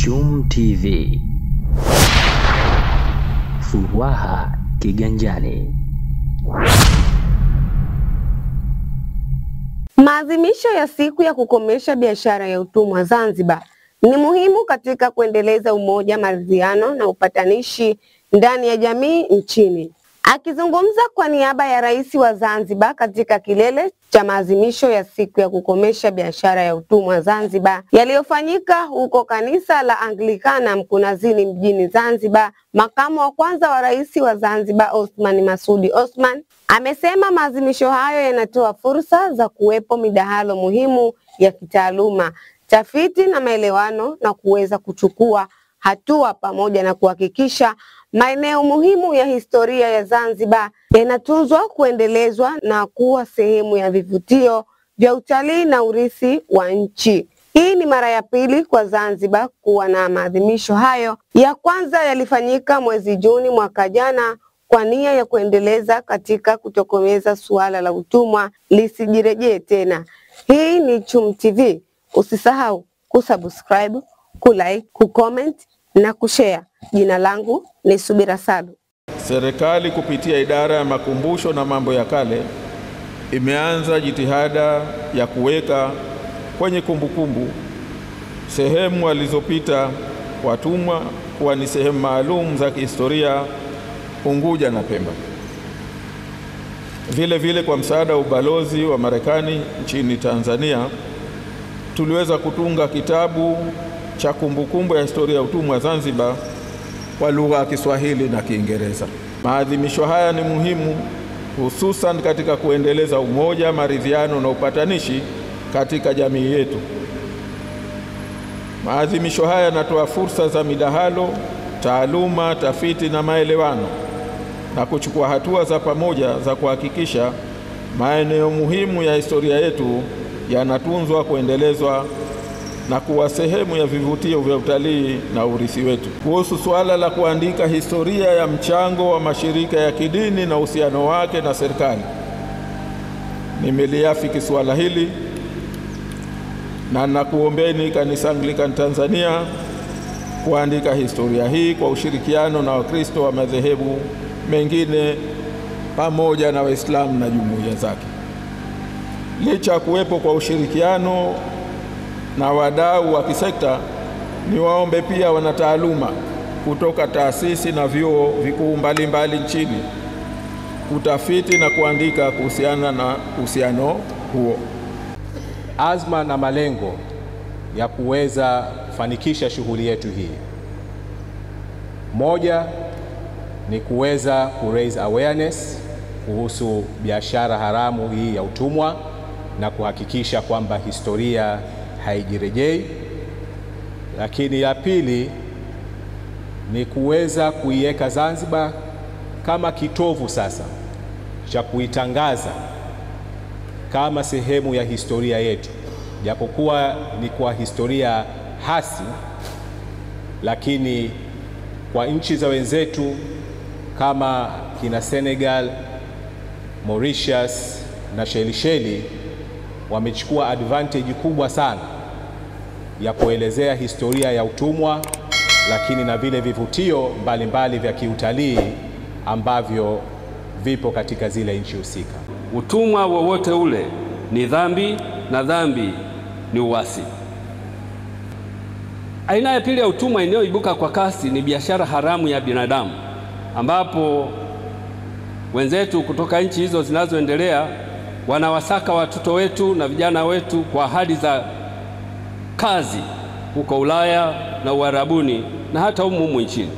Chum TV. Furaha kiganjani. Maadhimisho ya siku ya kukomesha biashara ya utumwa Zanzibar ni muhimu katika kuendeleza umoja, maridhiano na upatanishi ndani ya jamii nchini. Akizungumza kwa niaba ya Rais wa Zanzibar katika kilele cha maadhimisho ya siku ya kukomesha biashara ya utumwa Zanzibar yaliyofanyika huko kanisa la Anglikana Mkunazini mjini Zanzibar, makamu wa kwanza wa Rais wa Zanzibar Othman Masoud Othman amesema maadhimisho hayo yanatoa fursa za kuwepo midahalo muhimu ya kitaaluma, tafiti na maelewano na kuweza kuchukua hatua pamoja na kuhakikisha maeneo muhimu ya historia ya Zanzibar yanatunzwa, kuendelezwa na kuwa sehemu ya vivutio vya utalii na urithi wa nchi. Hii ni mara ya pili kwa Zanzibar kuwa na maadhimisho hayo. Ya kwanza yalifanyika mwezi Juni mwaka jana kwa nia ya kuendeleza katika kutokomeza suala la utumwa lisijirejee tena. Hii ni Chum TV. Usisahau kusubscribe, kulike, kucomment na kushare. Jina langu ni Subira Salu. Serikali kupitia idara ya makumbusho na mambo ya kale imeanza jitihada ya kuweka kwenye kumbukumbu sehemu walizopita watumwa kuwa ni sehemu maalum za kihistoria Unguja na Pemba. Vile vile kwa msaada wa ubalozi wa Marekani nchini Tanzania tuliweza kutunga kitabu cha kumbukumbu ya historia ya utumwa Zanzibar kwa lugha ya Kiswahili na Kiingereza. Maadhimisho haya ni muhimu hususan katika kuendeleza umoja, maridhiano na upatanishi katika jamii yetu. Maadhimisho haya yanatoa fursa za midahalo, taaluma, tafiti na maelewano na kuchukua hatua za pamoja za kuhakikisha maeneo muhimu ya historia yetu yanatunzwa, kuendelezwa na kuwa sehemu ya vivutio vya utalii na urithi wetu. Kuhusu suala la kuandika historia ya mchango wa mashirika ya kidini na uhusiano wake na serikali, nimeliafiki suala hili na nakuombeni Kanisa Anglikana Tanzania kuandika historia hii kwa ushirikiano na Wakristo wa madhehebu mengine pamoja na Waislamu na jumuiya zake. Licha kuwepo kwa ushirikiano na wadau wa kisekta, ni waombe pia wanataaluma kutoka taasisi na vyuo vikuu mbalimbali nchini kutafiti na kuandika kuhusiana na uhusiano huo. Azma na malengo ya kuweza kufanikisha shughuli yetu hii, moja ni kuweza raise awareness kuhusu biashara haramu hii ya utumwa na kuhakikisha kwamba historia haijirejei. Lakini ya pili ni kuweza kuiweka Zanzibar kama kitovu sasa cha kuitangaza kama sehemu ya historia yetu, japokuwa ni kwa historia hasi, lakini kwa nchi za wenzetu kama kina Senegal, Mauritius na Shelisheli wamechukua advantage kubwa sana ya kuelezea historia ya utumwa, lakini na vile vivutio mbalimbali vya kiutalii ambavyo vipo katika zile nchi husika. Utumwa wowote ule ni dhambi na dhambi ni uasi. Aina ya pili ya utumwa inayoibuka kwa kasi ni biashara haramu ya binadamu, ambapo wenzetu kutoka nchi hizo zinazoendelea wanawasaka watoto wetu na vijana wetu kwa ahadi za kazi huko Ulaya na Uarabuni na hata humu nchini.